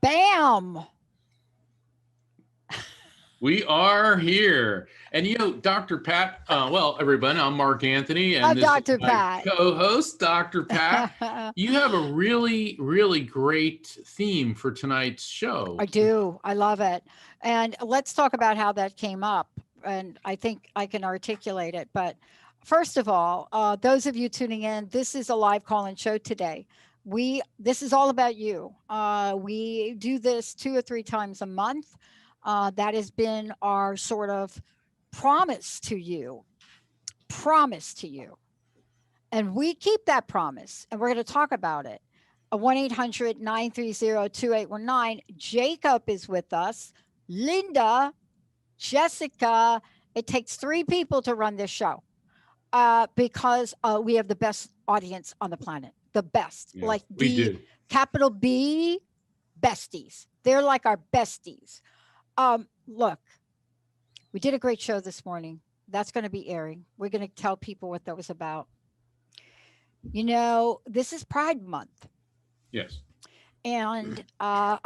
Bam! We are here. And Dr. Pat, well, everyone, I'm Mark Anthony, and I'm this Dr. is my Pat. co-host, Dr. Pat. You have a really, really great theme for tonight's show. I do. I love it. And let's talk about how that came up. And I think I can articulate it. But first of all, those of you tuning in, this is a live call-in show today. This is all about you. We do this 2 or 3 times a month. That has been our sort of promise to you. And we keep that promise, and we're going to talk about it. 1-800-930-2819. Jacob is with us. Linda, Jessica. It takes 3 people to run this show because we have the best audience on the planet. The best. Yes, like we the do. capital B besties. They're like our besties. Look, we did a great show this morning. That's going to be airing. We're going to tell people what that was about. This is Pride Month. Yes. And I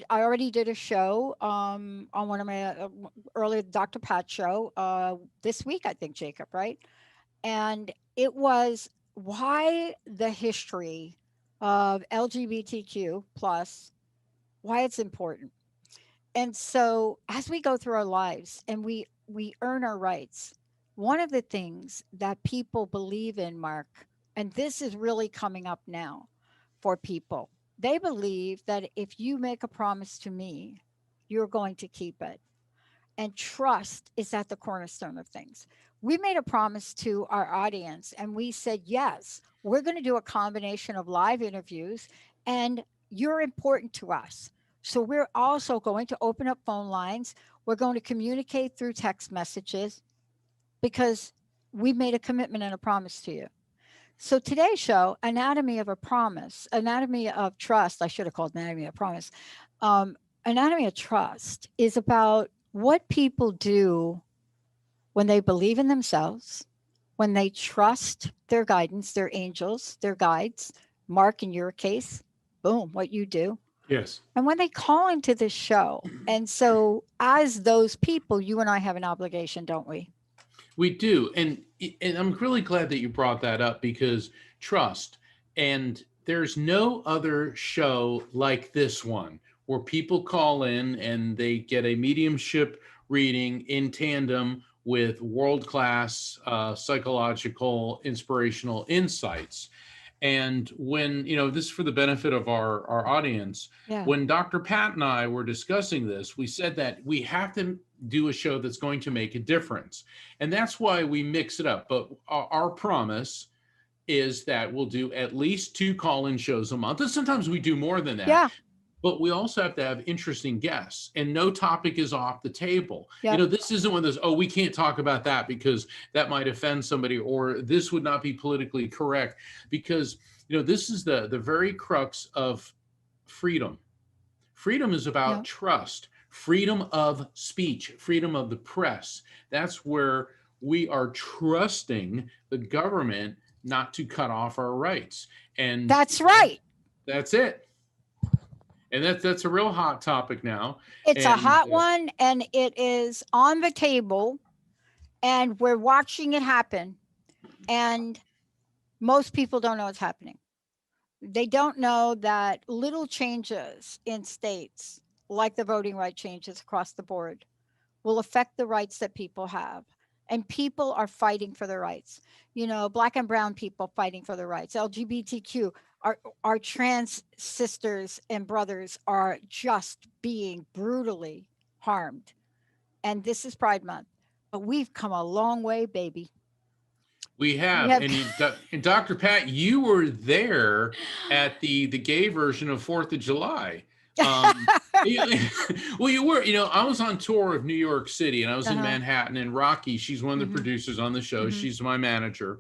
already did a show on one of my earlier Dr. Pat show this week, I think, Jacob, right? And it was why the history of LGBTQ plus, why it's important. And so as we go through our lives and we earn our rights, one of the things that people believe in, Mark, and this is really coming up now for people, they believe that if you make a promise to me, you're going to keep it. And trust is at the cornerstone of things. We made a promise to our audience and we said, yes, we're going to do a combination of live interviews and you're important to us. So we're also going to open up phone lines. We're going to communicate through text messages because we made a commitment and a promise to you. So today's show, Anatomy of Trust, I should have called Anatomy of Promise. Anatomy of Trust is about what people do when they believe in themselves, when they trust their guidance, their angels, their guides. Mark, in your case, boom, what you do. Yes. And when they call into this show. And so as those people, you and I have an obligation, don't we? We do. And I'm really glad that you brought that up because trust. And there's no other show like this one where people call in and they get a mediumship reading in tandem with world-class psychological, inspirational insights. And when, this is for the benefit of our audience, when Dr. Pat and I were discussing this, we said that we have to do a show that's going to make a difference. And that's why we mix it up. But our promise is that we'll do at least 2 call-in shows a month. And sometimes we do more than that. Yeah. But we also have to have interesting guests, and no topic is off the table. Yep. This isn't one of those, oh, we can't talk about that because that might offend somebody, or this would not be politically correct, because this is the very crux of freedom. Freedom is about Yep. trust, freedom of speech, freedom of the press. That's where we are trusting the government not to cut off our rights. And That's right. that's it. And that's a real hot topic now. It's a And hot one, and it is on the table, and we're watching it happen. And most people don't know what's happening. They don't know that little changes in states, like the voting right changes across the board, will affect the rights that people have. And people are fighting for their rights. Black and brown people fighting for their rights. LGBTQ, our trans sisters and brothers are just being brutally harmed. And this is Pride Month. But we've come a long way, baby. we have, and Dr. Pat, you were there at the gay version of 4th of July. Well, you were. I was on tour of New York City, and I was in Manhattan. And Rocky, she's one of the producers on the show. She's my manager,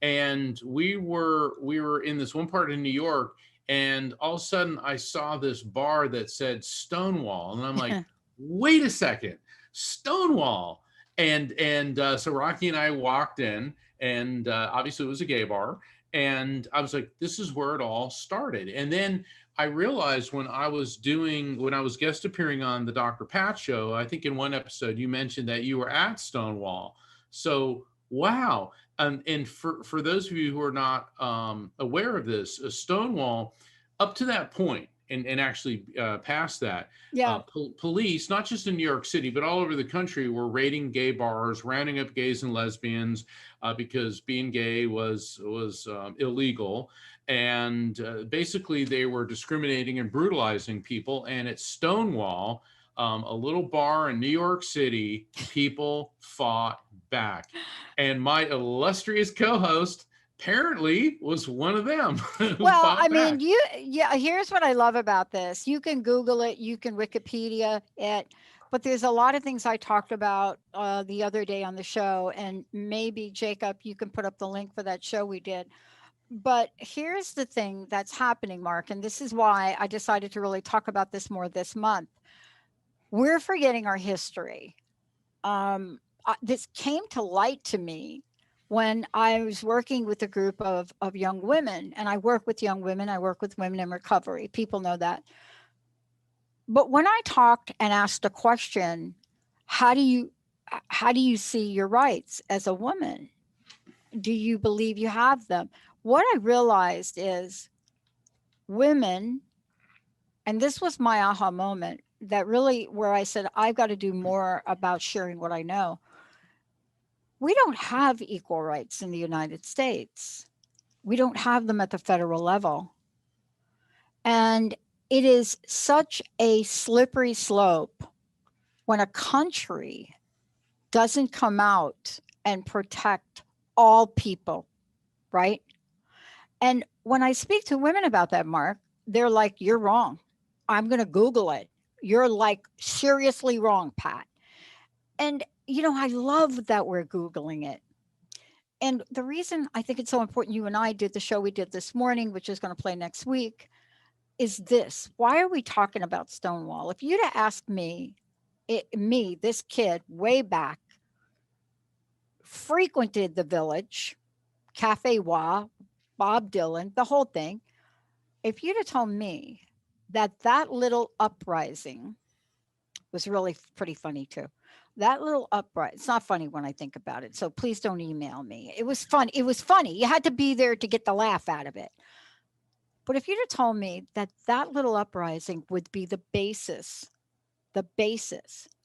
and we were in this one part of New York, and all of a sudden I saw this bar that said Stonewall, and I'm like, wait a second, Stonewall. And so Rocky and I walked in, and obviously it was a gay bar, and I was like, this is where it all started. And then I realized when I was guest appearing on the Dr. Pat show, I think in one episode you mentioned that you were at Stonewall. So wow. And for those of you who are not aware of this, Stonewall, up to that point, and actually past that, police, not just in New York City, but all over the country, were raiding gay bars, rounding up gays and lesbians because being gay was illegal. And basically they were discriminating and brutalizing people. And at Stonewall, a little bar in New York City, people fought back. And my illustrious co-host apparently was one of them. Well, I mean, here's what I love about this. You can Google it, you can Wikipedia it, but there's a lot of things I talked about the other day on the show, and maybe Jacob, you can put up the link for that show we did. But here's the thing that's happening, Mark, and this is why I decided to really talk about this more this month. We're forgetting our history. This came to light to me when I was working with a group of young women, and I work with young women, I work with women in recovery. People know that. But when I talked and asked a question, how do you see your rights as a woman? Do you believe you have them? What I realized is women, and this was my aha moment, that really where I said, I've got to do more about sharing what I know. We don't have equal rights in the United States. We don't have them at the federal level. And it is such a slippery slope when a country doesn't come out and protect all people, right? And when I speak to women about that, Mark, they're like, you're wrong. I'm going to Google it. You're like seriously wrong, Pat. And I love that we're Googling it. And the reason I think it's so important, you and I did the show we did this morning, which is going to play next week, is this. Why are we talking about Stonewall? If you'd have asked me, this kid way back, frequented the Village, Cafe Wa, Bob Dylan, the whole thing. If you'd have told me that little uprising was really pretty funny too. That little uprising, it's not funny when I think about it, so please don't email me. It was fun. It was funny. You had to be there to get the laugh out of it. But if you'd have told me that little uprising would be the basis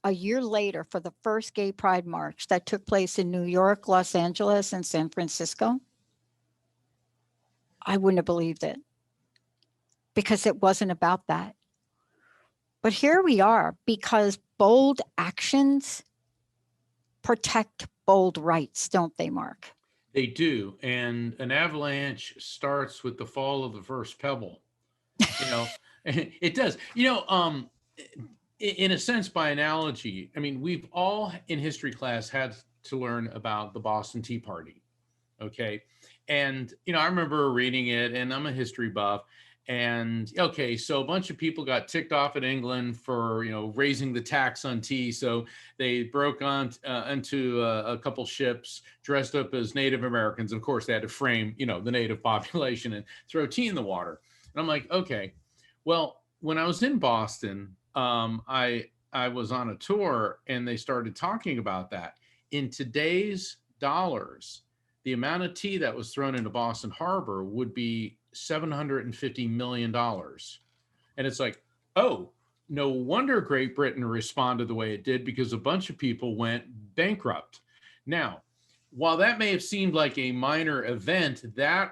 a year later for the first gay pride march that took place in New York, Los Angeles, and San Francisco, I wouldn't have believed it, because it wasn't about that. But here we are, because bold actions protect bold rights, don't they, Mark? They do. And an avalanche starts with the fall of the first pebble. You know, it does. In a sense, by analogy, I mean, we've all in history class had to learn about the Boston Tea Party. Okay. And, I remember reading it, and I'm a history buff. And okay, so a bunch of people got ticked off at England for, raising the tax on tea. So they broke on into a couple ships dressed up as Native Americans. Of course, they had to frame, the native population and throw tea in the water. And I'm like, okay, well, when I was in Boston, I was on a tour, and they started talking about that. In today's dollars, the amount of tea that was thrown into Boston Harbor would be $750 million. And it's like, oh, no wonder Great Britain responded the way it did, because a bunch of people went bankrupt. Now, while that may have seemed like a minor event, that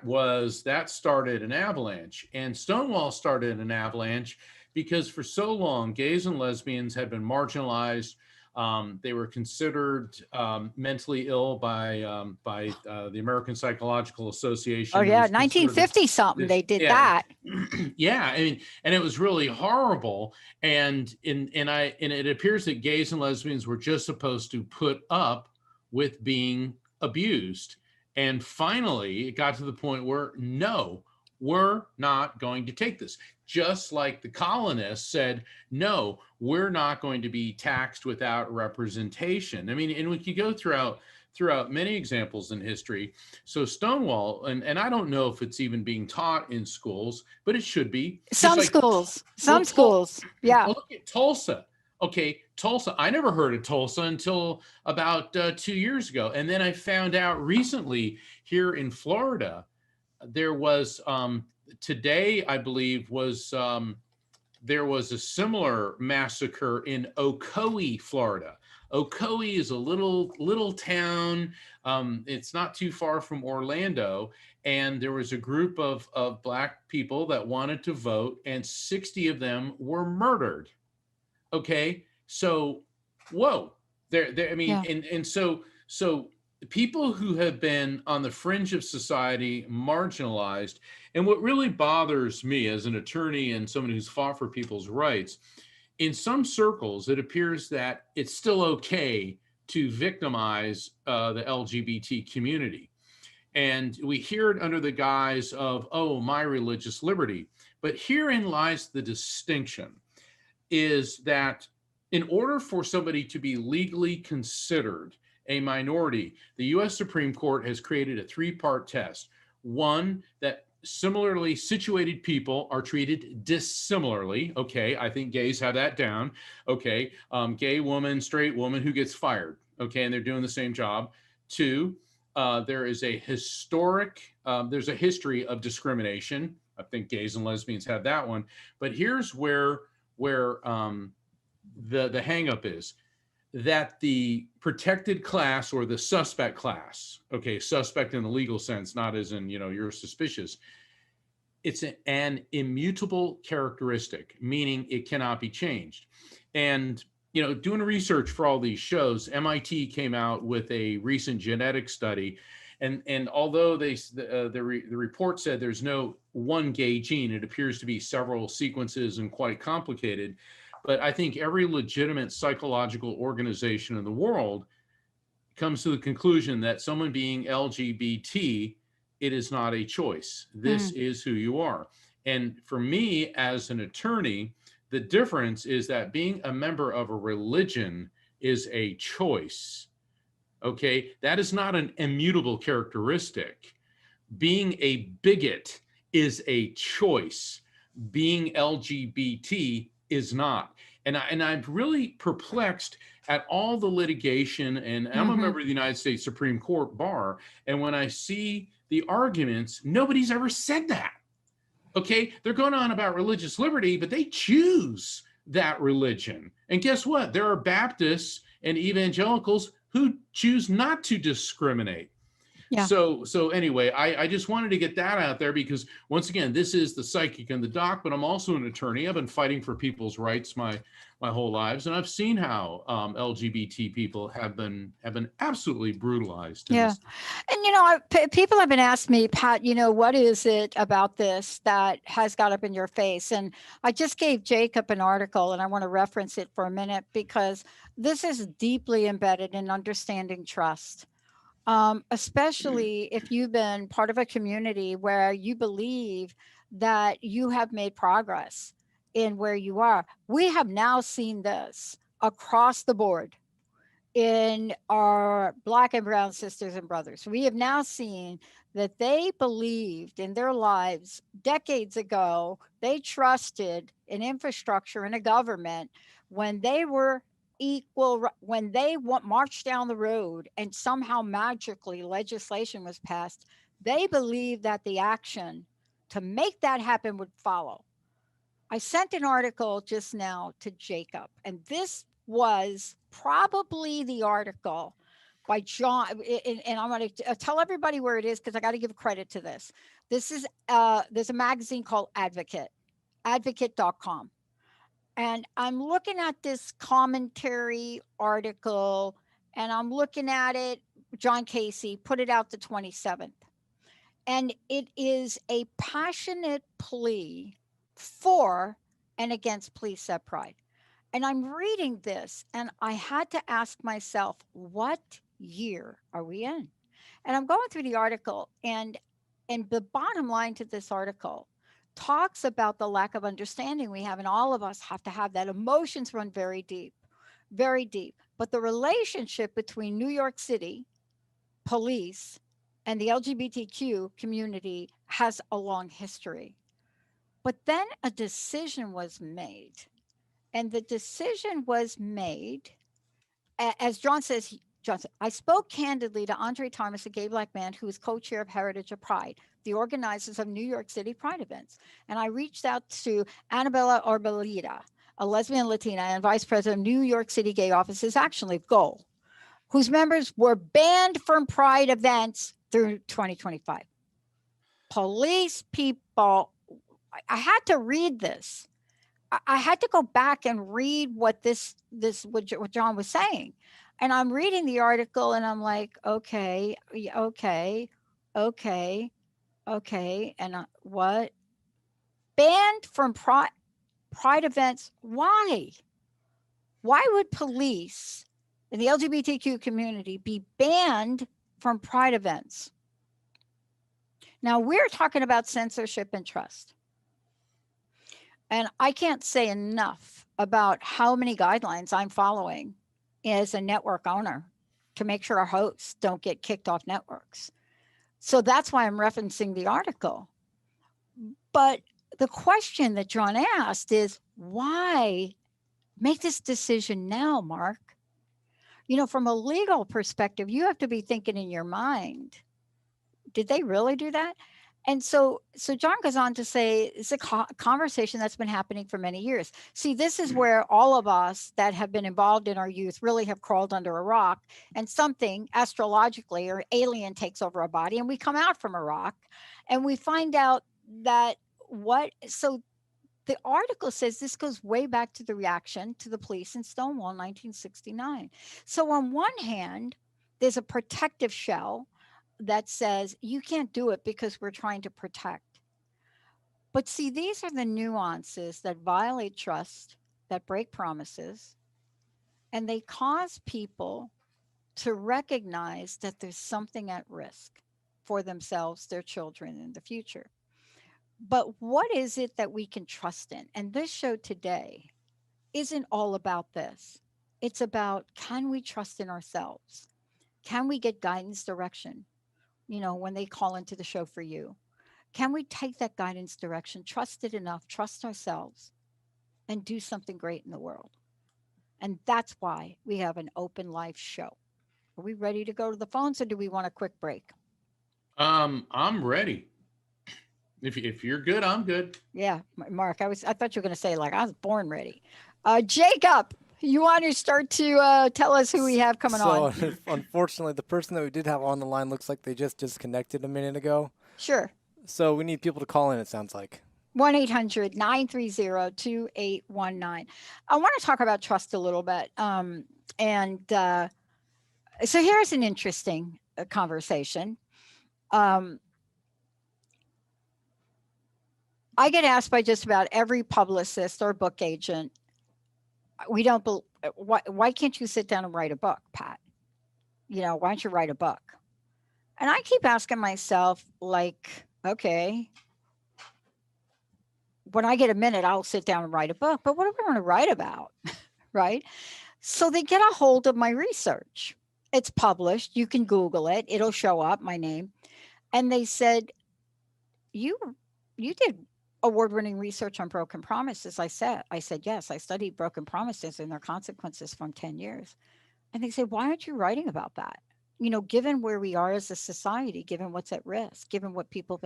started an avalanche. And Stonewall started an avalanche because for so long, gays and lesbians had been marginalized. They were considered mentally ill by the American Psychological Association. Oh It yeah, was considered 1950 something this, they did yeah, that. yeah. I mean, and it was really horrible. And it appears that gays and lesbians were just supposed to put up with being abused. And finally, it got to the point where no, we're not going to take this. Just like the colonists said, no, we're not going to be taxed without representation. I mean, and we could go throughout many examples in history. So Stonewall, and I don't know if it's even being taught in schools, but it should be. Some schools, yeah. Well, look at Tulsa. Okay, Tulsa. I never heard of Tulsa until about 2 years ago. And then I found out recently here in Florida, there was today, I believe, there was a similar massacre in Ocoee, Florida. Ocoee is a little town. It's not too far from Orlando, and there was a group of Black people that wanted to vote, and 60 of them were murdered. Okay, so whoa, I mean, Yeah. and so people who have been on the fringe of society, marginalized, and what really bothers me as an attorney and someone who's fought for people's rights, in some circles, it appears that it's still okay to victimize the LGBT community. And we hear it under the guise of, oh, my religious liberty. But herein lies the distinction, is that in order for somebody to be legally considered a minority, the US Supreme Court has created a three-part test. One, that similarly situated people are treated dissimilarly. Okay, I think gays have that down. Okay, gay woman, straight woman, who gets fired? Okay, and they're doing the same job. Two, there is a there's a history of discrimination. I think gays and lesbians have that one. But here's where the hang up is, that the protected class or the suspect class, okay, suspect in the legal sense, not as in, you're suspicious. It's an immutable characteristic, meaning it cannot be changed. And, doing research for all these shows, MIT came out with a recent genetic study. And although the report said there's no one gay gene, it appears to be several sequences and quite complicated. But I think every legitimate psychological organization in the world comes to the conclusion that someone being LGBT, it is not a choice. This is who you are. And for me, as an attorney, the difference is that being a member of a religion is a choice. Okay, that is not an immutable characteristic. Being a bigot is a choice. Being LGBT is not. And I'm really perplexed at all the litigation, and I'm a member of the United States Supreme Court bar, and when I see the arguments, nobody's ever said that. Okay, they're going on about religious liberty, but they choose that religion. And guess what? There are Baptists and evangelicals who choose not to discriminate. Yeah. So anyway, I just wanted to get that out there because once again, this is the psychic and the doc, but I'm also an attorney. I've been fighting for people's rights my whole lives, and I've seen how LGBT people have been absolutely brutalized in Yeah. this. And, people have been asking me, Pat, what is it about this that has got up in your face? And I just gave Jacob an article and I want to reference it for a minute because this is deeply embedded in understanding trust. Especially if you've been part of a community where you believe that you have made progress in where you are. We have now seen this across the board in our Black and brown sisters and brothers. We have now seen that they believed in their lives decades ago. They trusted an infrastructure and a government when they were equal, when they marched down the road and somehow magically legislation was passed. They believed that the action to make that happen would follow. I sent an article just now to Jacob, and this was probably the article by John. And I'm going to tell everybody where it is because I got to give credit to this. This is there's a magazine called Advocate.com. And I'm looking at this commentary article, and I'm looking at it. John Casey put it out the 27th. And it is a passionate plea for and against police set pride. And I'm reading this and I had to ask myself, what year are we in? And I'm going through the article, and the bottom line to this article talks about the lack of understanding we have, and all of us have to have that. Emotions run very deep, very deep. But the relationship between New York City police and the LGBTQ community has a long history. But then a decision was made. And the decision was made, as John says, John said, I spoke candidly to Andre Thomas, a gay Black man who is co chair of Heritage of Pride, the organizers of New York City Pride events. And I reached out to Annabella Arboleda, a lesbian Latina and vice president of New York City Gay Office's Action League, GOAL, whose members were banned from Pride events through 2025. Police people, I had to read this. I had to go back and read what John was saying. And I'm reading the article and I'm like, okay, okay, okay, okay. And what? Banned from Pride events. Why? Why would police in the LGBTQ community be banned from Pride events? Now, we're talking about censorship and trust. And I can't say enough about how many guidelines I'm following as a network owner to make sure our hosts don't get kicked off networks. So that's why I'm referencing the article. But the question that John asked is why make this decision now, Mark? From a legal perspective, you have to be thinking in your mind, did they really do that? And so John goes on to say it's a conversation that's been happening for many years. See, this is where all of us that have been involved in our youth really have crawled under a rock, and something astrologically or alien takes over our body, and we come out from a rock, and we find out that so the article says this goes way back to the reaction to the police in Stonewall 1969. So on one hand, there's a protective shell that says you can't do it because we're trying to protect. But see, these are the nuances that violate trust, that break promises, and they cause people to recognize that there's something at risk for themselves, their children in the future. But what is it that we can trust in? And this show today isn't all about this. It's about, can we trust in ourselves? Can we get guidance, direction? When they call into the show for you, can we take that guidance, direction, trust it enough, trust ourselves, and do something great in the world? And that's why we have an open live show. Are we ready to go to the phones, or do we want a quick break? I'm ready. If you're good, I'm good. Yeah, Mark, I thought you were going to say, like, I was born ready. Jacob, You want to start to tell us who we have coming So on? unfortunately, the person that we did have on the line looks like they just disconnected a minute ago. Sure. So we need people to call in, it sounds like. 1-800-930-2819. I want to talk about trust a little bit. And so here's an interesting conversation. I get asked by just about every publicist or book agent, we don't, why can't you sit down and write a book, Pat? Why don't you write a book? And I keep asking myself, like, okay, when I get a minute, I'll sit down and write a book, but what do I want to write about? Right? So they get a hold of my research. It's published. You can Google it. It'll show up, my name. And they said, you did award-winning research on broken promises. I said, yes, I studied broken promises and their consequences from 10 years. And they said, why aren't you writing about that? Given where we are as a society, given what's at risk, given what people,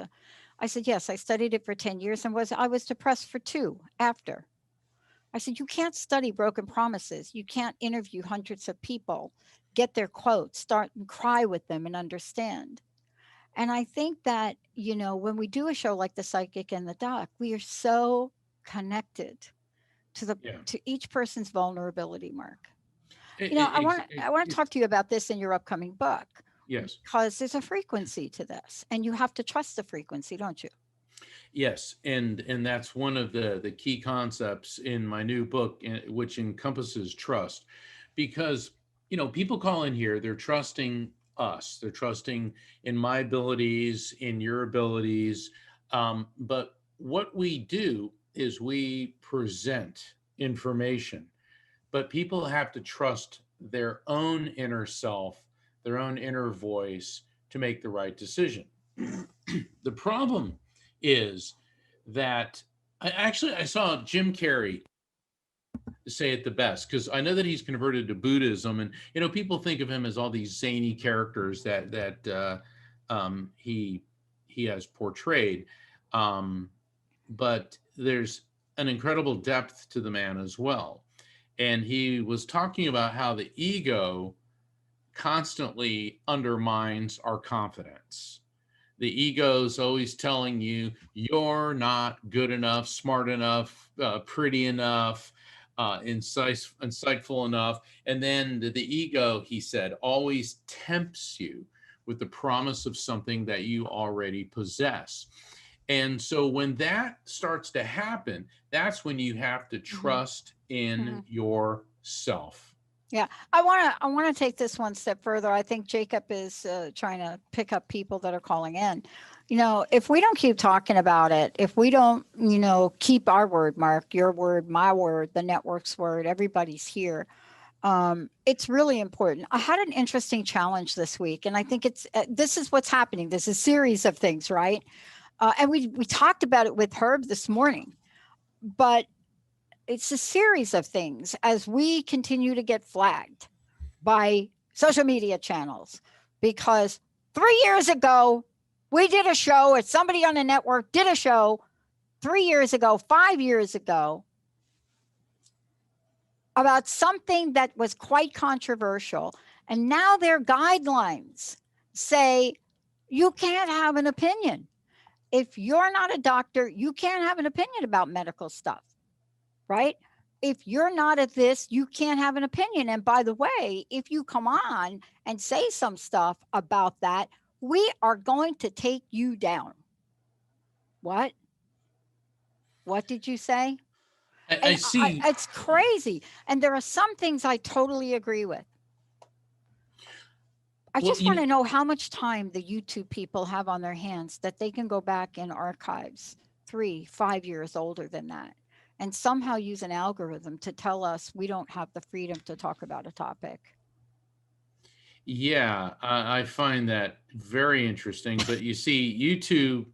I said, yes, I studied it for 10 years and I was depressed for 2 after. I said, you can't study broken promises. You can't interview hundreds of people, get their quotes, start and cry with them and understand. And I think that, when we do a show like The Psychic and the Doc, we are so connected Yeah. to each person's vulnerability, Mark. It, I it, want it, I want to it, talk to you about this in your upcoming book yes. because there's a frequency to this and you have to trust the frequency, don't you? Yes, and that's one of the key concepts in my new book, which encompasses trust, because people call in here, they're trusting us, they're trusting in my abilities, in your abilities, but what we do is we present information, but people have to trust their own inner self, their own inner voice to make the right decision. The problem is that I saw Jim Carrey say it the best, because I know that he's converted to Buddhism, and people think of him as all these zany characters that he has portrayed, but there's an incredible depth to the man as well. And he was talking about how the ego constantly undermines our confidence. The ego's always telling you you're not good enough, smart enough, pretty enough, insightful enough. And then the ego, he said, always tempts you with the promise of something that you already possess. And so when that starts to happen, that's when you have to trust in yourself. Yeah, I want to take this one step further. I think Jacob is trying to pick up people that are calling in. If we don't keep talking about it, if we don't, keep our word, Mark, your word, my word, the network's word, everybody's here. It's really important. I had an interesting challenge this week, and I think this is what's happening. There's a series of things, right? And we talked about it with Herb this morning, but it's a series of things as we continue to get flagged by social media channels because 3 years ago we did a show, or somebody on the network did a show 3 years ago, 5 years ago, about something that was quite controversial, and now their guidelines say you can't have an opinion. If you're not a doctor, you can't have an opinion about medical stuff, right? If you're not at this, you can't have an opinion. And by the way, if you come on and say some stuff about that, we are going to take you down. What? What did you say? I see. It's crazy. And there are some things I totally agree with. I Well, just want to know how much time the YouTube people have on their hands that they can go back in archives 3, 5 years older than that and somehow use an algorithm to tell us we don't have the freedom to talk about a topic. Yeah, I find that very interesting. But you see, YouTube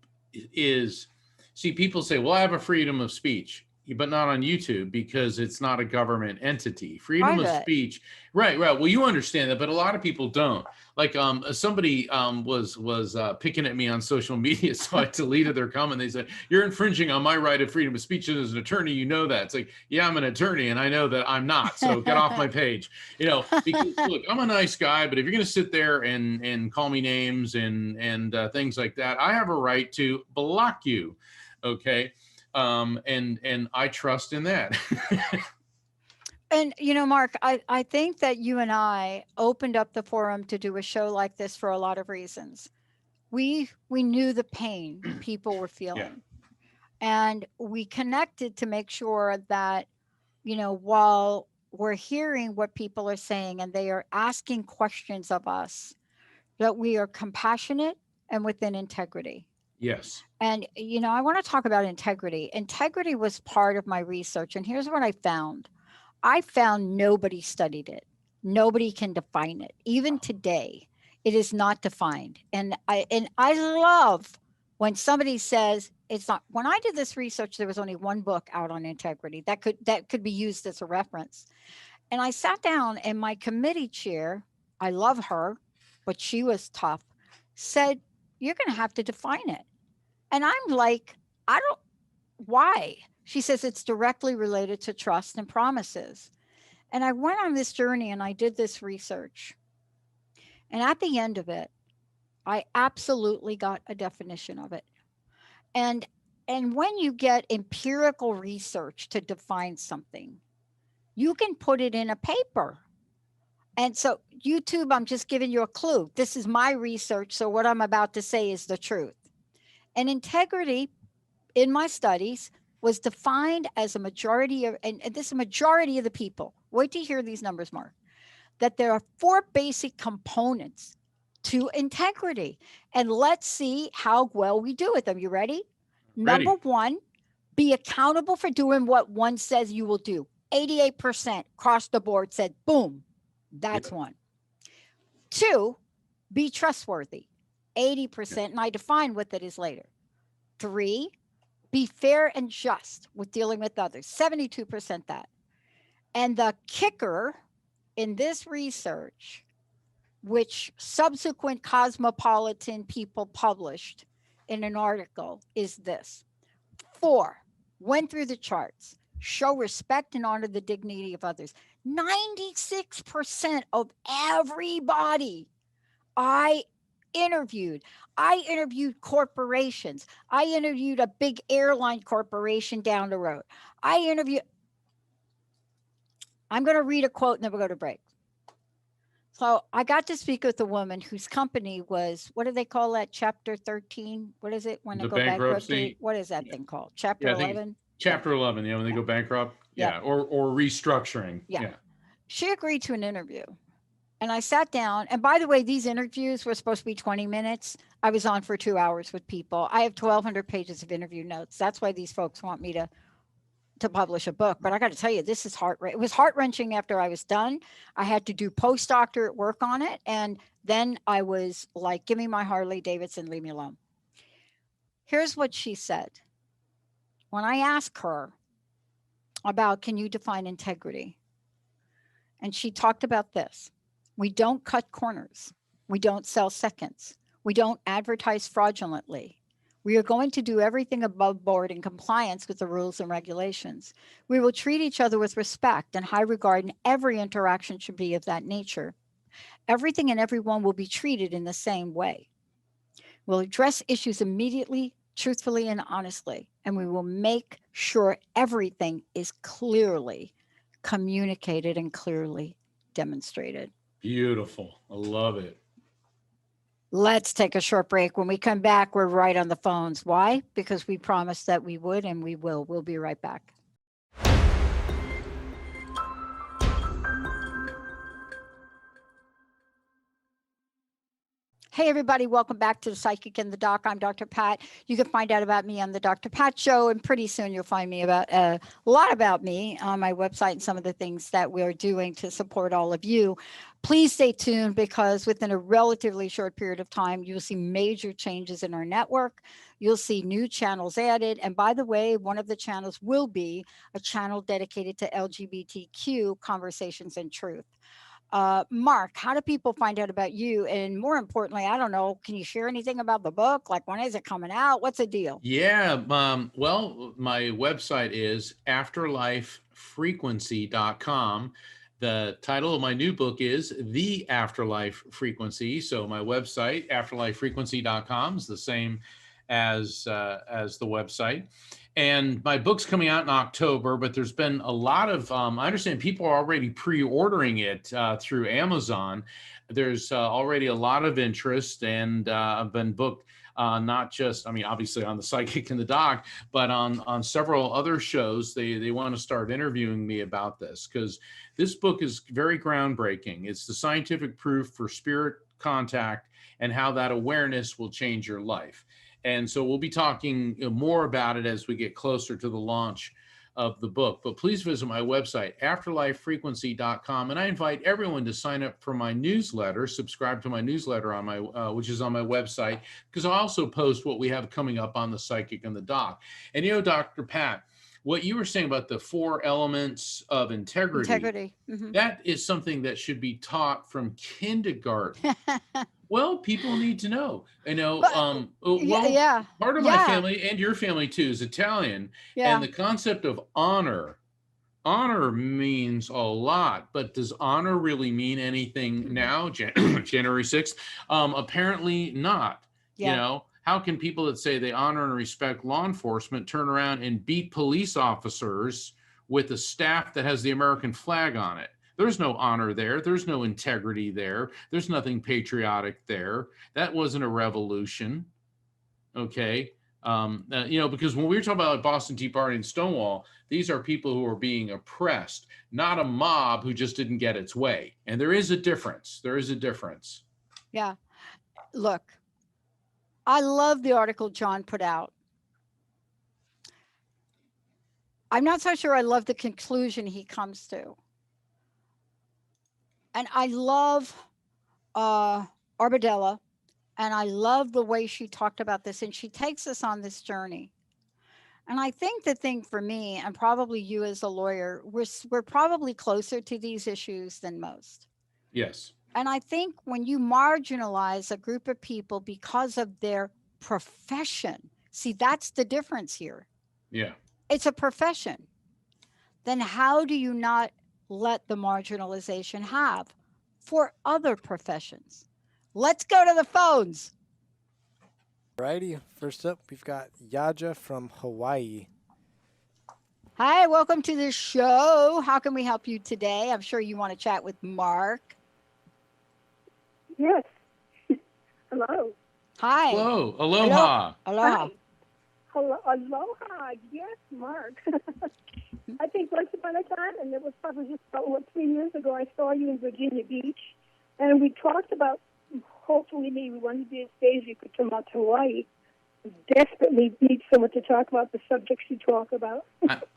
see, people say, well, I have a freedom of speech. but not on YouTube because it's not a government entity. Freedom of Private. speech, right? Well, you understand that, but a lot of people don't. Like, somebody was picking at me on social media, so I deleted their comment. They said, "You're infringing on my right of freedom of speech, and as an attorney, you know that." It's like, yeah, I'm an attorney, and I know that I'm not. So get off my page, because look, I'm a nice guy, but if you're going to sit there and call me names and things like that, I have a right to block you. Okay. And I trust in that. And Mark, I think that you and I opened up the forum to do a show like this for a lot of reasons. We knew the pain people were feeling. And we connected to make sure that, while we're hearing what people are saying and they are asking questions of us, that we are compassionate and within integrity. Yes. And, I want to talk about integrity. Integrity was part of my research. And here's what I found. I found nobody studied it. Nobody can define it. Even today, it is not defined. And I love when somebody says it's not. When I did this research, there was only one book out on integrity that could be used as a reference. And I sat down and my committee chair, I love her, but she was tough, said, "You're going to have to define it." And I'm like, why? She says it's directly related to trust and promises. And I went on this journey and I did this research. And at the end of it, I absolutely got a definition of it. And when you get empirical research to define something, you can put it in a paper. And so YouTube, I'm just giving you a clue. This is my research. So what I'm about to say is the truth. And integrity in my studies was defined as a majority of, and this is a majority of the people. Wait to hear these numbers, Mark, that there are 4 basic components to integrity. And let's see how well we do with them. You ready? Ready. Number 1, be accountable for doing what one says you will do. 88% across the board said, boom, that's one. 2, be trustworthy. 80%, and I define what that is later. 3, be fair and just with dealing with others. 72% that. And the kicker in this research, which subsequent cosmopolitan people published in an article, is this. 4, went through the charts, show respect and honor the dignity of others. 96% of everybody I interviewed corporations. I interviewed a big airline corporation down the road. I'm going to read a quote and then we'll go to break. So I got to speak with a woman whose company was, what do they call that? Chapter 13? What is it when they go bankruptcy? What is that thing called? Chapter 11? Chapter 11, when they go bankrupt. Or restructuring. Yeah. She agreed to an interview. And I sat down, and by the way, these interviews were supposed to be 20 minutes. I was on for 2 hours with people. I have 1,200 pages of interview notes. That's why these folks want me to publish a book. But I got to tell you, this is it was heart-wrenching after I was done. I had to do postdoctorate work on it. And then I was like, give me my Harley Davidson, leave me alone. Here's what she said. When I asked her about, can you define integrity? And she talked about this. We don't cut corners. We don't sell seconds. We don't advertise fraudulently. We are going to do everything above board in compliance with the rules and regulations. We will treat each other with respect and high regard, and every interaction should be of that nature. Everything and everyone will be treated in the same way. We'll address issues immediately, truthfully, and honestly, and we will make sure everything is clearly communicated and clearly demonstrated. Beautiful. I love it. Let's take a short break. When we come back, we're right on the phones. Why? Because we promised that we would, and we will. We'll be right back. Hey, everybody, welcome back to The Psychic and the Doc. I'm Dr. Pat. You can find out about me on the Dr. Pat Show, and pretty soon you'll find me about a lot about me on my website and some of the things that we're doing to support all of you. Please stay tuned, because within a relatively short period of time, you'll see major changes in our network. You'll see new channels added. And by the way, one of the channels will be a channel dedicated to LGBTQ conversations and truth. Mark, how do people find out about you? And more importantly, I don't know, can you share anything about the book? Like, when is it coming out? What's the deal? Yeah. Well, my website is afterlifefrequency.com. The title of my new book is The Afterlife Frequency. So my website, afterlifefrequency.com, is the same as the website. And my book's coming out in October, but there's been a lot of, I understand people are already pre-ordering it through Amazon. There's already a lot of interest, and I've been booked not just, I mean, obviously on The Psychic and the Doc, but on several other shows. They want to start interviewing me about this, because this book is very groundbreaking. It's the scientific proof for spirit contact and how that awareness will change your life. And so we'll be talking more about it as we get closer to the launch of the book. But please visit my website, afterlifefrequency.com. And I invite everyone to sign up for my newsletter, subscribe to my newsletter on my, which is on my website, because I also post what we have coming up on The Psychic and the Doc. And Dr. Pat, what you were saying about the 4 elements of integrity. Mm-hmm. That is something that should be taught from kindergarten. Well, people need to know. Part of my family and your family too is Italian, and the concept of honor means a lot. But does honor really mean anything now, January 6th? Apparently not. How can people that say they honor and respect law enforcement turn around and beat police officers with a staff that has the American flag on it? There's no honor there. There's no integrity there. There's nothing patriotic there. That wasn't a revolution. Okay. Because when we were talking about Boston Tea Party and Stonewall, these are people who are being oppressed, not a mob who just didn't get its way. And there is a difference. There is a difference. Yeah. Look, I love the article John put out. I'm not so sure I love the conclusion he comes to. And I love Arbadella, and I love the way she talked about this, and she takes us on this journey. And I think the thing for me, and probably you as a lawyer, we're probably closer to these issues than most. Yes. And I think when you marginalize a group of people because of their profession, see, that's the difference here. Yeah. It's a profession. Then how do you not let the marginalization have for other professions? Let's go to the phones. Alrighty, first up, we've got Yaja from Hawaii. Hi, welcome to the show. How can we help you today? I'm sure you want to chat with Mark. Yes. Hello. Hi. Hello. Aloha. Aloha. Hello. Aloha. Yes, Mark. I think once upon a time, and it was probably just about 3 years ago, I saw you in Virginia Beach, and we talked about hopefully maybe one of these days you could come out to Hawaii. We desperately need someone to talk about the subjects you talk about.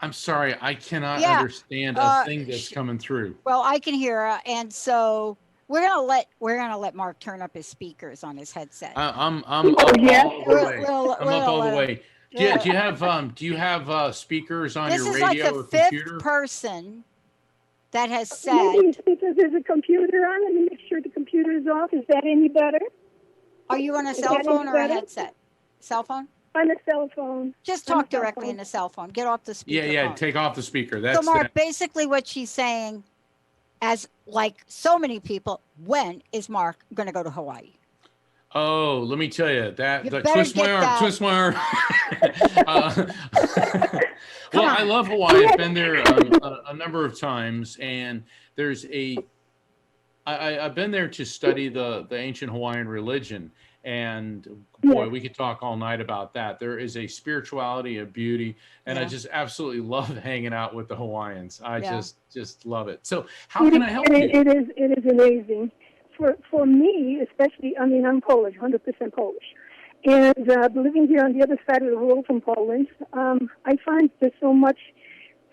I'm sorry, I cannot understand a thing that's coming through. Well, I can hear her, and so we're gonna let Mark turn up his speakers on his headset. I'm up all the way. I'm up all the way. Do you have speakers on your radio or computer? This is like the 5th person that has said. Maybe it's because there's a computer on it, and make sure the computer is off. Is that any better? Are you on a cell phone or a headset? Cell phone? On a cell phone. Just talk directly in the cell phone. Get off the speaker. Yeah, take off the speaker. That's so, Mark, basically what she's saying, as like so many people, when is Mark going to go to Hawaii? Oh, let me tell you that twist my arm. Well, I love Hawaii. I've been there a number of times, and there's I've been there to study the ancient Hawaiian religion, and boy, we could talk all night about that. There is a spirituality, a beauty, and I just absolutely love hanging out with the Hawaiians. I just love it. So how can I help you? It is amazing. for me, especially, I mean, I'm Polish, 100% Polish. And living here on the other side of the world from Poland, I find there's so much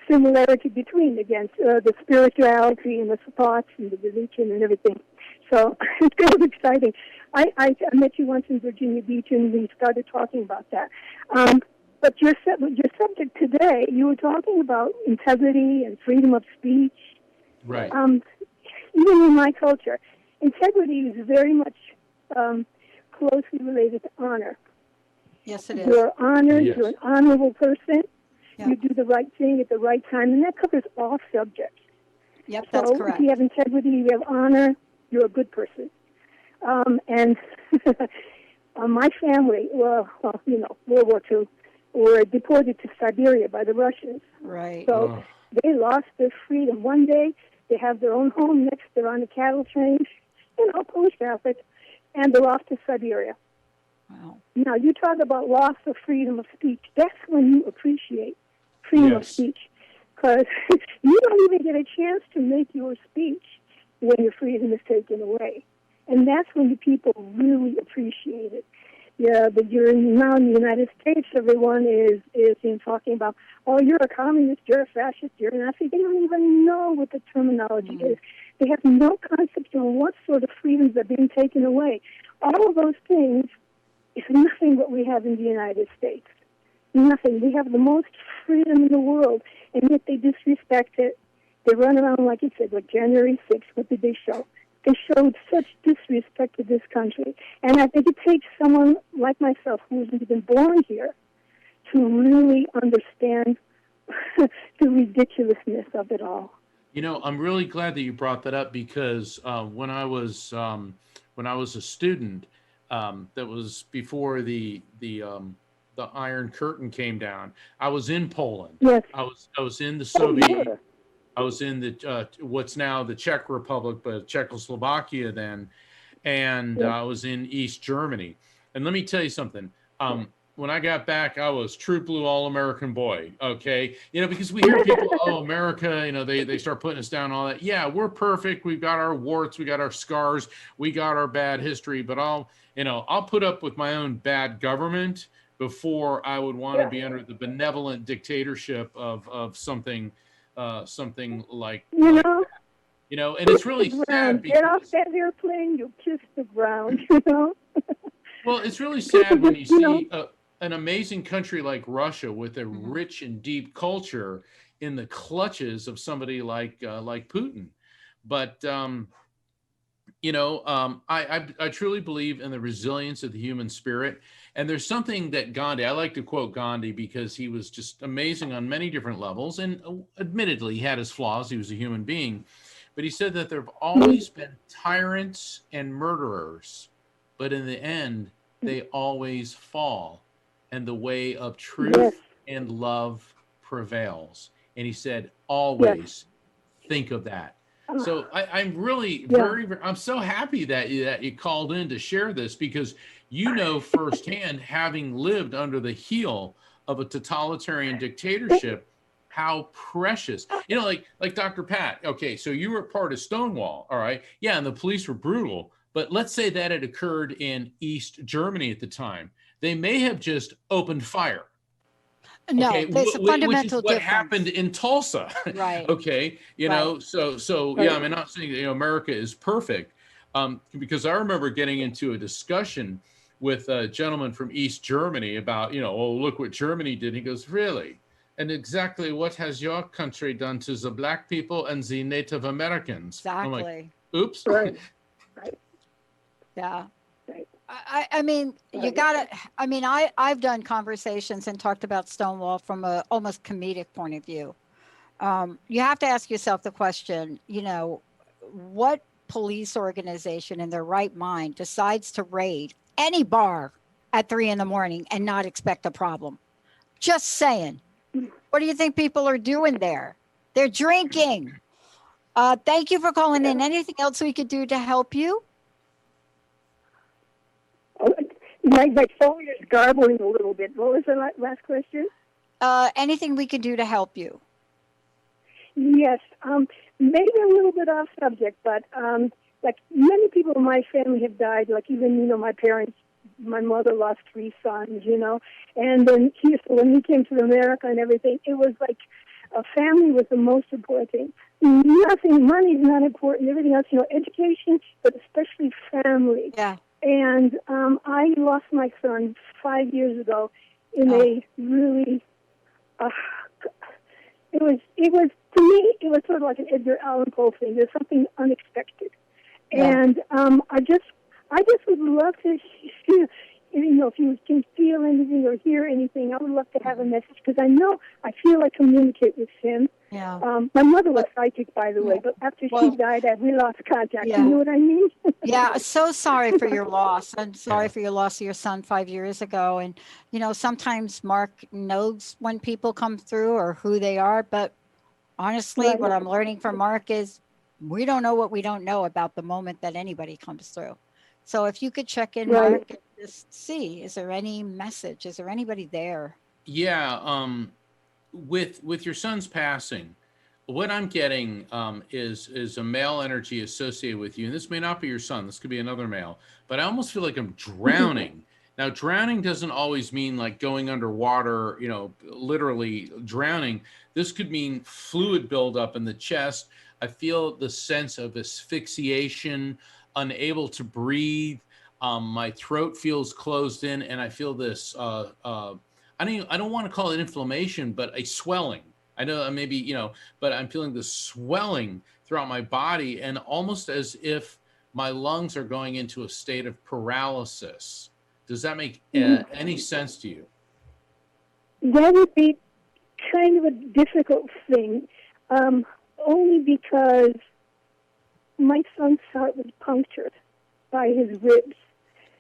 similarity between, again, the spirituality and the thoughts and the religion and everything. So it's kind of exciting. I met you once in Virginia Beach, and we started talking about that. But your subject today, you were talking about integrity and freedom of speech. Right. Even in my culture, integrity is very much closely related to honor. Yes, it is. You're honored. Yes. You're an honorable person. Yep. You do the right thing at the right time, and that covers all subjects. Yep, So that's correct. if you have integrity, you have honor, you're a good person. And my family, well, World War II, were deported to Siberia by the Russians. Right. So they lost their freedom. One day, they have their own home. Next, they're on a cattle train, Polish Catholic, and they're off to Siberia. Wow. Now, you talk about loss of freedom of speech. That's when you appreciate freedom of Yes. speech, because you don't even get a chance to make your speech when your freedom is taken away. And that's when the people really appreciate it. Yeah, but now in the United States, everyone is talking about, oh, you're a communist, you're a fascist, you're a Nazi. They don't even know what the terminology is. They have no concept of what sort of freedoms are being taken away. All of those things is nothing what we have in the United States. Nothing. We have the most freedom in the world, and yet they disrespect it. They run around, like you said, like January 6th. What did they show? They showed such disrespect to this country. And I think it takes someone like myself who hasn't been born here to really understand the ridiculousness of it all. I'm really glad that you brought that up, because when I was a student, that was before the Iron Curtain came down. I was in Poland. Yes. I was in the Oh, Soviet. yeah. I was in the what's now the Czech Republic, but Czechoslovakia then, and Yeah. I was in East Germany. And let me tell you something. When I got back, I was true blue all-American boy. Okay, because we hear people, oh, America, they start putting us down, all that. Yeah, we're perfect. We've got our warts, we got our scars, we got our bad history. But I'll put up with my own bad government before I would want to be under the benevolent dictatorship of something like You that. And it's really sad Get off because, that airplane, you kiss the ground, well, it's really sad when you You know. see an amazing country like Russia with a rich and deep culture in the clutches of somebody like Putin. But I truly believe in the resilience of the human spirit. And there's something that Gandhi, I like to quote Gandhi because he was just amazing on many different levels. And admittedly, he had his flaws. He was a human being. But he said that there have always been tyrants and murderers, but in the end, they always fall. And the way of truth Yes. and love prevails. And he said, always think of that. So I'm really I'm so happy that you called in to share this, because firsthand, having lived under the heel of a totalitarian dictatorship, how precious, like Dr. Pat. Okay, so you were part of Stonewall, all right? Yeah, and the police were brutal, but let's say that had occurred in East Germany at the time. They may have just opened fire. No, Okay, there's a which is fundamental what difference. happened in Tulsa. Right. Okay, Right. so yeah, I'm not saying that America is perfect, because I remember getting into a discussion with a gentleman from East Germany about, oh, look what Germany did. He goes, really? And exactly what has your country done to the black people and the Native Americans? I'm like, Exactly. oops. Right. Yeah. Right. I mean, you gotta, I've done conversations and talked about Stonewall from a almost comedic point of view. You have to ask yourself the question, what police organization in their right mind decides to raid any bar at 3 a.m. and not expect a problem? Just saying. What do you think people are doing there? They're drinking. Thank you for calling in. Anything else we could do to help you? My phone is garbling a little bit. What was the last question? Anything we can do to help you? Yes, maybe a little bit off subject, but like many people in my family have died, like even, my parents, my mother lost 3 sons, and then when he came to America and everything, it was like a family was the most important thing. Nothing, money is not important, everything else, education, but especially family. Yeah. And I lost my son 5 years ago in a really, it was to me, it was sort of like an Edgar Allan Poe thing. There's something unexpected. Yeah. And I just would love to, if you can feel anything or hear anything, I would love to have a message because I feel I communicate with him. Yeah. My mother was psychic, by the way, but after she died, we lost contact. Yeah. You know what I mean? Yeah, so sorry for your loss. I'm sorry for your loss of your son 5 years ago. And, sometimes Mark knows when people come through or who they are. But honestly, Right. what I'm learning from Mark is we don't know what we don't know about the moment that anybody comes through. So if you could check in, Right. Mark, and just see, is there any message? Is there anybody there? Yeah. With your son's passing, what I'm getting is a male energy associated with you, and this may not be your son. This could be another male, but I almost feel like I'm drowning. Now, drowning doesn't always mean like going underwater, literally drowning. This could mean fluid buildup in the chest. I feel the sense of asphyxiation, unable to breathe. My throat feels closed in, and I feel this. I don't want to call it inflammation, but a swelling. I know maybe, but I'm feeling the swelling throughout my body and almost as if my lungs are going into a state of paralysis. Does that make any sense to you? That would be kind of a difficult thing, only because my son's heart was punctured by his ribs.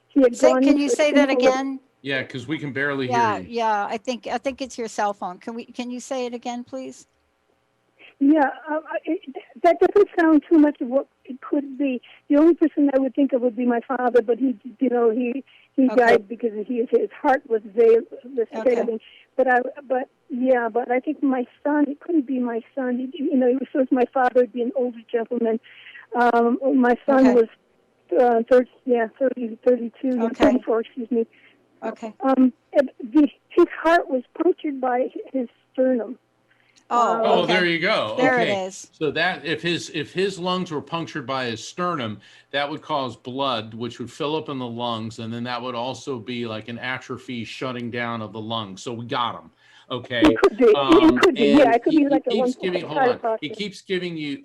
He had Can you say that again? Yeah, because we can barely hear you. Yeah. I think it's your cell phone. Can you say it again, please? Yeah, that doesn't sound too much of what it could be. The only person I would think of would be my father, but he died because his heart was failing. But I think my son, it couldn't be my son. He was my father would be an older gentleman. My son was 32, 34, excuse me. Okay. His heart was punctured by his sternum. Oh, there you go. There okay. it is. So that if his lungs were punctured by his sternum, that would cause blood, which would fill up in the lungs, and then that would also be like an atrophy shutting down of the lungs. So we got him. Okay. It could be. It could be like a one. Hold on. He keeps giving you.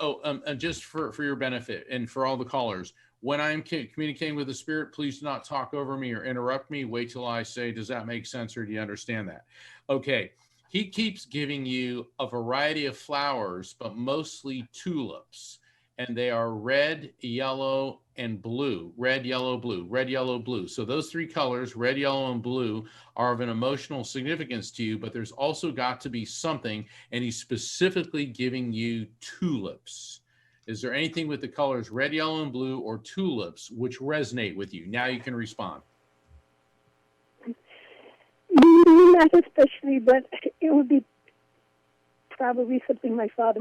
Just for your benefit and for all the callers. When I'm communicating with the spirit, please do not talk over me or interrupt me. Wait till I say, does that make sense or do you understand that? Okay. He keeps giving you a variety of flowers, but mostly tulips. And they are red, yellow, and blue. Red, yellow, blue. Red, yellow, blue. So those 3 colors, red, yellow, and blue, are of an emotional significance to you, but there's also got to be something, and he's specifically giving you tulips. Is there anything with the colors red, yellow, and blue or tulips which resonate with you? Now you can respond. Not especially, but it would be probably something my father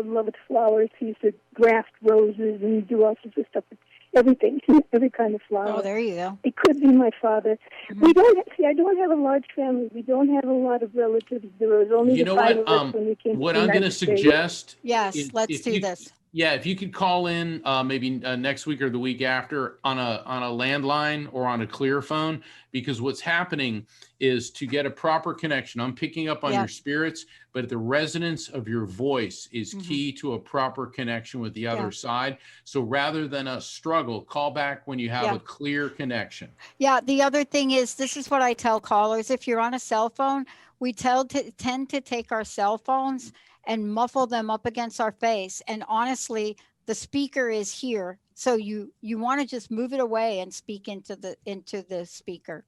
loved flowers. He used to graft roses and do all sorts of stuff with everything, every kind of flower. Oh, there you go. It could be my father. Mm-hmm. I don't have a large family. We don't have a lot of relatives. There was only the 5 of us when we came to the what I'm going to suggest. Yes, let's do this. Yeah, if you could call in maybe next week or the week after on a landline or on a clear phone, because what's happening is to get a proper connection. I'm picking up on your spirits, but the resonance of your voice is key to a proper connection with the other side. So rather than a struggle, call back when you have a clear connection. Yeah, the other thing is, this is what I tell callers. If you're on a cell phone, we tend to take our cell phones and muffle them up against our face. And honestly, the speaker is here. So you want to just move it away and speak into the speaker.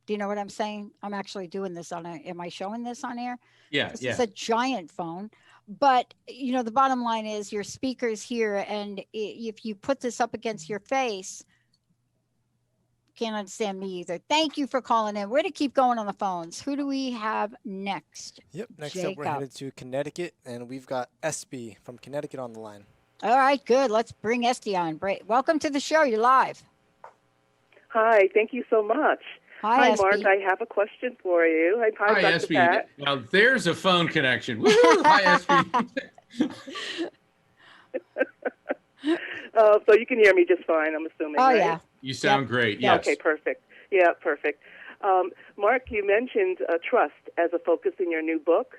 Do you know what I'm saying? I'm actually doing this am I showing this on air? Yeah. This is a giant phone. But, the bottom line is your speaker's here. And if you put this up against your face, can't understand me either. Thank you for calling in. We're going to keep going on the phones. Who do we have next? Yep. Next Jacob. up, we're headed to Connecticut, and we've got SB from Connecticut on the line. All right, good. Let's bring Esty on. Welcome to the show. You're live. Hi, thank you so much. Hi, Mark. Espy. I have a question for you. Hi, Dr. Espy. Pat. Now there's a phone connection. Woo-hoo! Hi, Espy. So you can hear me just fine, I'm assuming, Oh, right? yeah. You sound great. Yep. Yes. Okay, perfect. Yeah, perfect. Mark, you mentioned trust as a focus in your new book.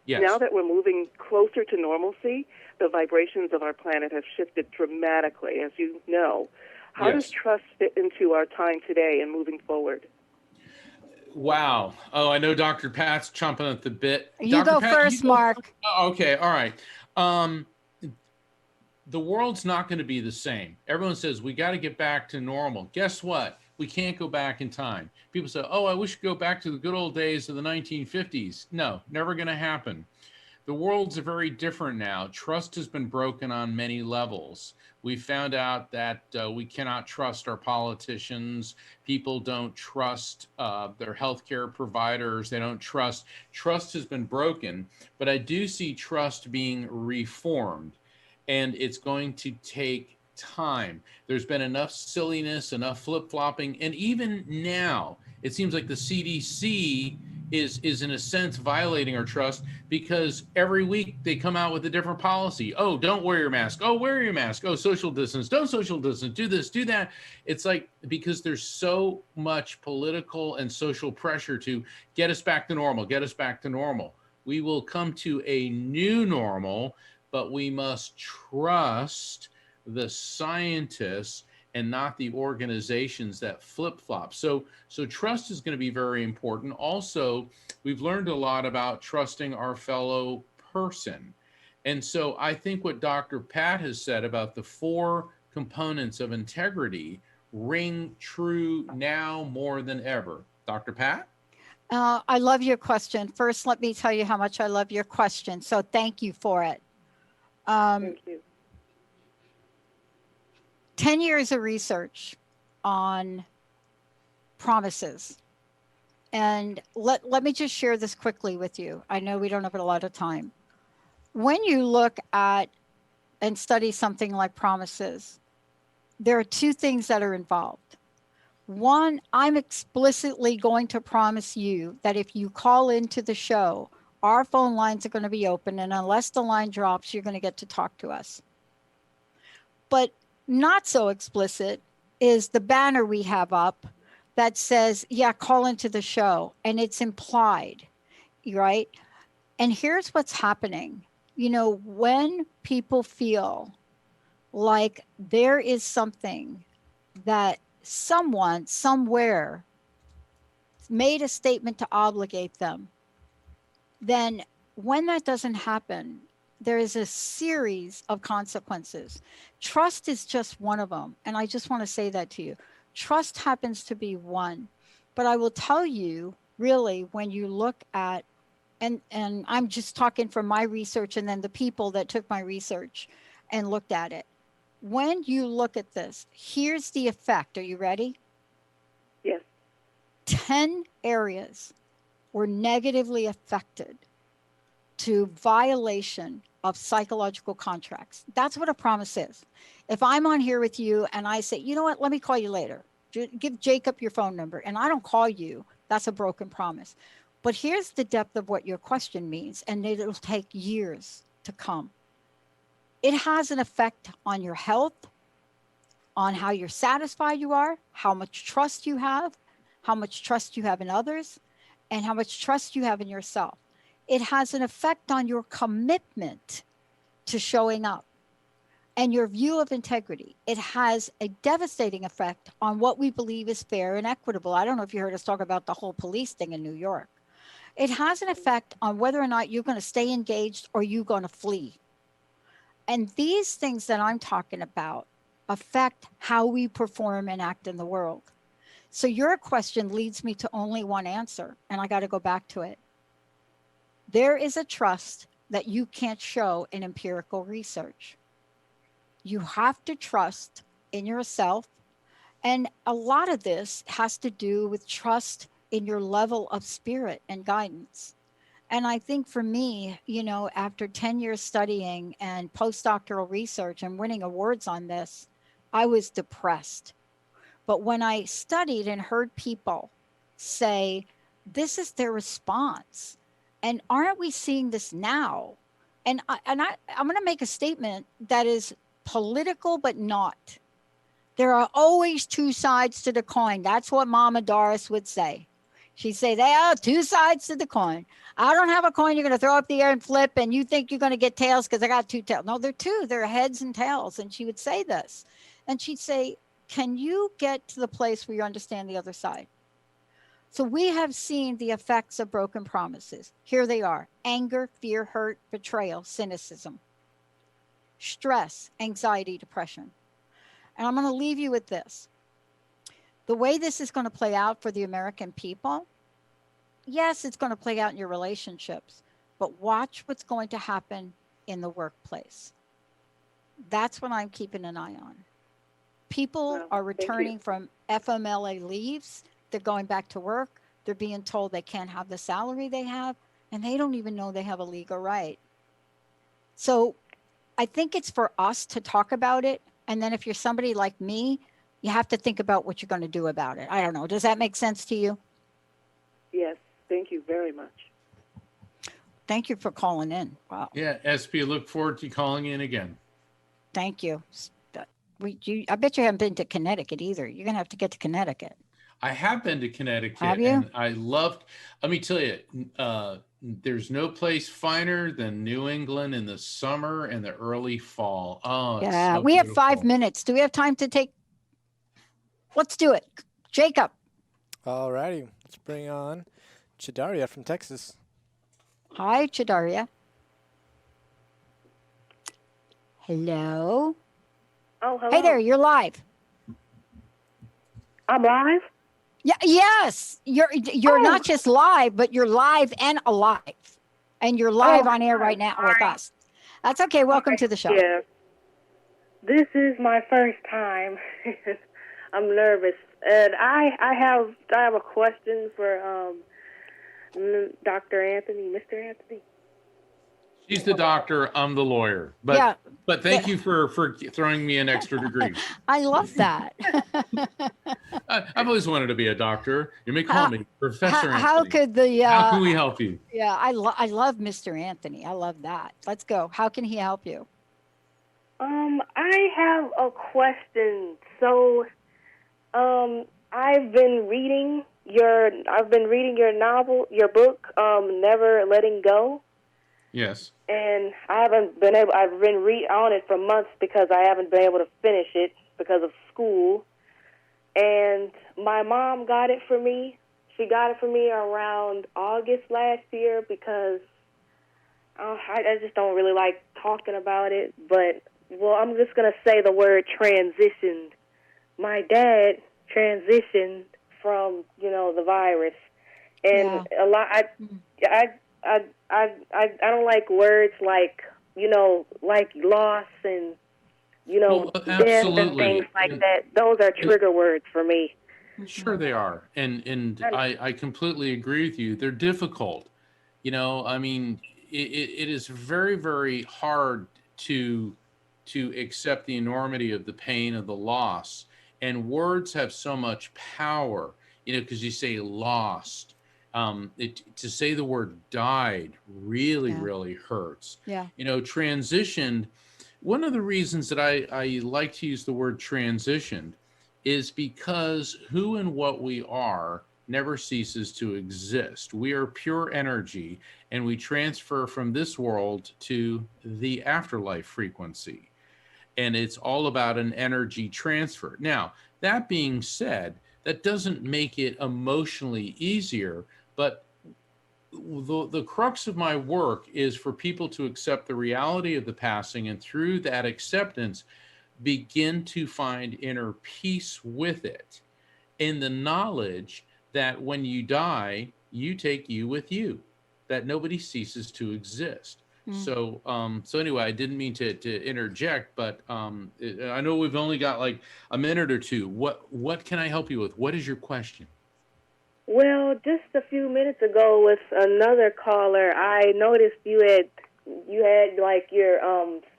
Yes. Now that we're moving closer to normalcy, the vibrations of our planet have shifted dramatically, as you know. How does trust fit into our time today and moving forward? Wow. Oh, I know Dr. Pat's chomping at the bit. You Dr. go Pat, first, Mark. Oh, okay. All right. The world's not going to be the same. Everyone says we got to get back to normal. Guess what? We can't go back in time. People say, oh, I wish we could go back to the good old days of the 1950s. No, never going to happen. The world's very different now. Trust has been broken on many levels. We found out that we cannot trust our politicians. People don't trust their healthcare providers. They don't trust. Trust has been broken, but I do see trust being reformed, and it's going to take time. There's been enough silliness, enough flip-flopping, and even now, it seems like the CDC is in a sense violating our trust, because every week they come out with a different policy. Oh, don't wear your mask. Oh, wear your mask. Oh, social distance. Don't social distance. Do this, do that. It's like, because there's so much political and social pressure to get us back to normal, get us back to normal. We will come to a new normal, but we must trust the scientists and not the organizations that flip-flop. So trust is going to be very important. Also, we've learned a lot about trusting our fellow person. And so I think what Dr. Pat has said about the 4 components of integrity ring true now more than ever. Dr. Pat? I love your question. First, let me tell you how much I love your question. So thank you for it. Thank you. 10 years of research on promises. And let me just share this quickly with you. I know we don't have a lot of time. When you look at and study something like promises, there are 2 things that are involved. One, I'm explicitly going to promise you that if you call into the show, our phone lines are going to be open, and unless the line drops, you're going to get to talk to us. But not so explicit is the banner we have up that says, yeah, call into the show, and it's implied, right? And here's what's happening. You know, when people feel like there is something that someone somewhere made a statement to obligate them, then when that doesn't happen, there is a series of consequences. Trust is just one of them. And I just want to say that to you. Trust happens to be one. But I will tell you, really, when you look at, and I'm just talking from my research and then the people that took my research and looked at it. When you look at this, here's the effect. Are you ready? Yes. 10 areas were negatively affected to violation of psychological contracts. That's what a promise is. If I'm on here with you and I say, you know what, let me call you later. Give Jacob your phone number, and I don't call you, that's a broken promise. But here's the depth of what your question means, and it'll take years to come. It has an effect on your health, on how you're satisfied you are, how much trust you have in others, and how much trust you have in yourself. It has an effect on your commitment to showing up and your view of integrity. It has a devastating effect on what we believe is fair and equitable. I don't know if you heard us talk about the whole police thing in New York. It has an effect on whether or not you're going to stay engaged or you're going to flee. And these things that I'm talking about affect how we perform and act in the world. So your question leads me to only one answer, and I got to go back to it. There is a trust that you can't show in empirical research. You have to trust in yourself. And a lot of this has to do with trust in your level of spirit and guidance. And I think for me, after 10 years studying and postdoctoral research and winning awards on this, I was depressed. But when I studied and heard people say, this is their response, and aren't we seeing this now? I'm going to make a statement that is political, but not. There are always two sides to the coin. That's what Mama Doris would say. She'd say, there are two sides to the coin. I don't have a coin you're going to throw up the air and flip, and you think you're going to get tails because I got two tails. No, they're two. They're heads and tails. And she would say this. And she'd say, can you get to the place where you understand the other side? So we have seen the effects of broken promises. Here they are: anger, fear, hurt, betrayal, cynicism, stress, anxiety, depression. And I'm going to leave you with this. The way this is going to play out for the American people, yes, it's going to play out in your relationships, but watch what's going to happen in the workplace. That's what I'm keeping an eye on. People are returning from FMLA leaves. They're going back to work. They're being told they can't have the salary they have, and they don't even know they have a legal right. So I think it's for us to talk about it. And then if you're somebody like me, you have to think about what you're going to do about it. I don't know. Does that make sense to you? Yes. Thank you very much. Thank you for calling in. Wow. Yeah, SP, look forward to calling in again. Thank you. I bet you haven't been to Connecticut either. You're going to have to get to Connecticut. I have been to Connecticut. Have you? And I loved, let me tell you, there's no place finer than New England in the summer and the early fall. Oh, yeah. So we beautiful. have 5 minutes. Do we have time to take? Let's do it. Jacob. All righty. Let's bring on Chidaria from Texas. Hi, Chidaria. Hello. Oh, hello. Hey there, you're live. I'm live? Yeah, yes. You're not just live, but you're live and alive. And you're live on air right now with us. That's okay. Welcome to the show. Yeah. This is my first time. I'm nervous. And I have a question for Dr. Anthony, Mr. Anthony. She's the doctor, I'm the lawyer. But Yeah. But thank you for throwing me an extra degree. I love that. I've always wanted to be a doctor. You may call me Professor Anthony. How could the How can we help you? Yeah, I love Mr. Anthony. I love that. Let's go. How can he help you? I have a question. So, I've been reading your novel, your book, Never Letting Go. Yes. And I've been reading on it for months because I haven't been able to finish it because of school. And my mom got it for me. She got it for me around August last year because I just don't really like talking about it. But, well, I'm just going to say the word transitioned. My dad transitioned from, the virus. And a lot, I don't like words like, like loss and, death and things like that. Those are trigger words for me. Sure they are. And I completely agree with you. They're difficult. I mean, it is very, very hard to accept the enormity of the pain of the loss. And words have so much power, because you say lost. To say the word died really, really hurts. Yeah. Transitioned. One of the reasons that I like to use the word transitioned is because who and what we are never ceases to exist. We are pure energy, and we transfer from this world to the afterlife frequency. And it's all about an energy transfer. Now, that being said, that doesn't make it emotionally easier, but the crux of my work is for people to accept the reality of the passing, and through that acceptance, begin to find inner peace with it, in the knowledge that when you die, you take you with you, that nobody ceases to exist. So anyway, I didn't mean to interject, but I know we've only got like a minute or two. What can I help you with? What is your question? Well, just a few minutes ago with another caller, I noticed you had like your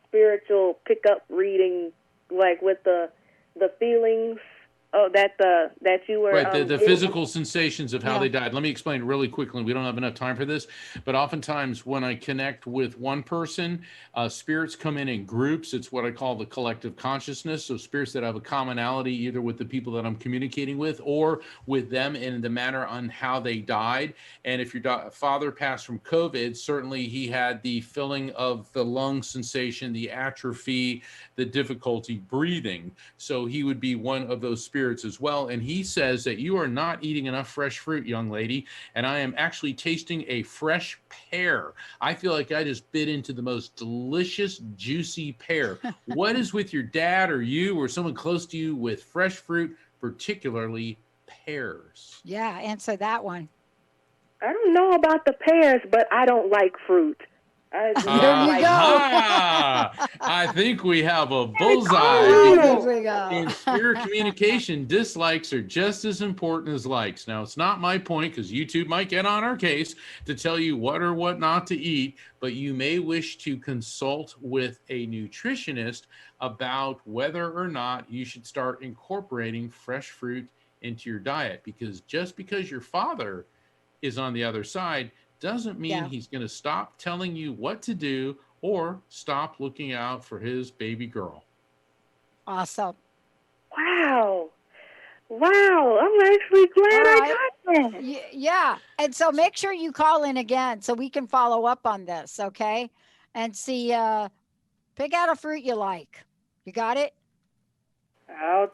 spiritual pickup reading, like with the feelings that you were Right, the getting. physical sensations of how Yeah. they died. Let me explain really quickly. We don't have enough time for this, but oftentimes when I connect with one person, spirits come in groups. It's what I call the collective consciousness. So spirits that have a commonality either with the people that I'm communicating with or with them in the manner on how they died. And if your father passed from COVID, certainly he had the filling of the lung sensation, the atrophy, the difficulty breathing. So he would be one of those spirits as well. And he says that you are not eating enough fresh fruit, young lady. And I am actually tasting a fresh pear. I feel like I just bit into the most delicious, juicy pear. What is with your dad or you or someone close to you with fresh fruit, particularly pears? Yeah, answer that one. I don't know about the pears, but I don't like fruit. There you go. I think we have a There bullseye. we go. In spirit communication, dislikes are just as important as likes. Now, it's not my point because YouTube might get on our case to tell you what or what not to eat, but you may wish to consult with a nutritionist about whether or not you should start incorporating fresh fruit into your diet, because just because your father is on the other side doesn't mean Yeah. he's going to stop telling you what to do or stop looking out for his baby girl. Awesome. Wow. I'm actually glad All I got that. Yeah. And so make sure you call in again so we can follow up on this, okay? And see, pick out a fruit you like. You got it? I'll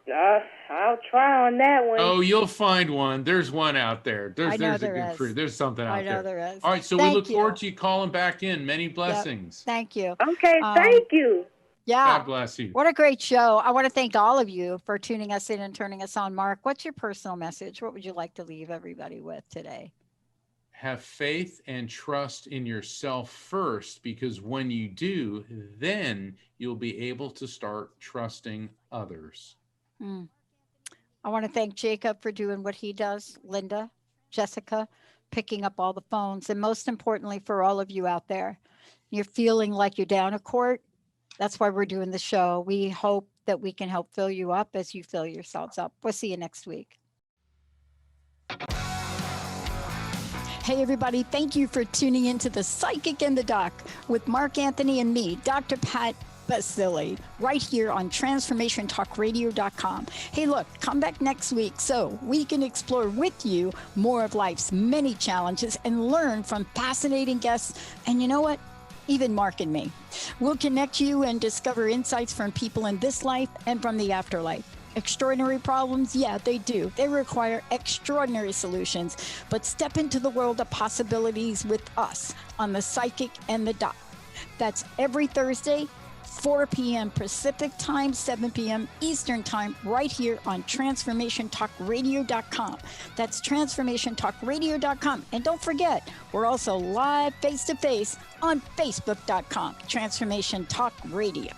try on that one. Oh, you'll find one. There's one out there. I know There's a there good is. fruit. There's something out I know there. there is. All right, so we Thank look forward you. to you calling back in. Many blessings. Thank you. Okay, thank you. Yeah. God bless you. What a great show. I want to thank all of you for tuning us in and turning us on. Mark, what's your personal message? What would you like to leave everybody with today? Have faith and trust in yourself first, because when you do, then you'll be able to start trusting others. I want to thank Jacob for doing what he does, Linda, Jessica, picking up all the phones, and most importantly, for all of you out there, you're feeling like you're down a court. That's why we're doing the show. We hope that we can help fill you up as you fill yourselves up. We'll see you next week. Hey, everybody. Thank you for tuning into The Psychic and the Doc with Mark Anthony and me, Dr. Pat Baccili, right here on TransformationTalkRadio.com. Hey, look, come back next week so we can explore with you more of life's many challenges and learn from fascinating guests. And you know what? Even Mark and me. We'll connect you and discover insights from people in this life and from the afterlife. Extraordinary problems? Yeah, they do. They require extraordinary solutions. But step into the world of possibilities with us on The Psychic and the Doc. That's every Thursday, 4 p.m. Pacific Time, 7 p.m. Eastern Time, right here on TransformationTalkRadio.com. That's TransformationTalkRadio.com. And don't forget, we're also live face-to-face on Facebook.com, Transformation Talk Radio.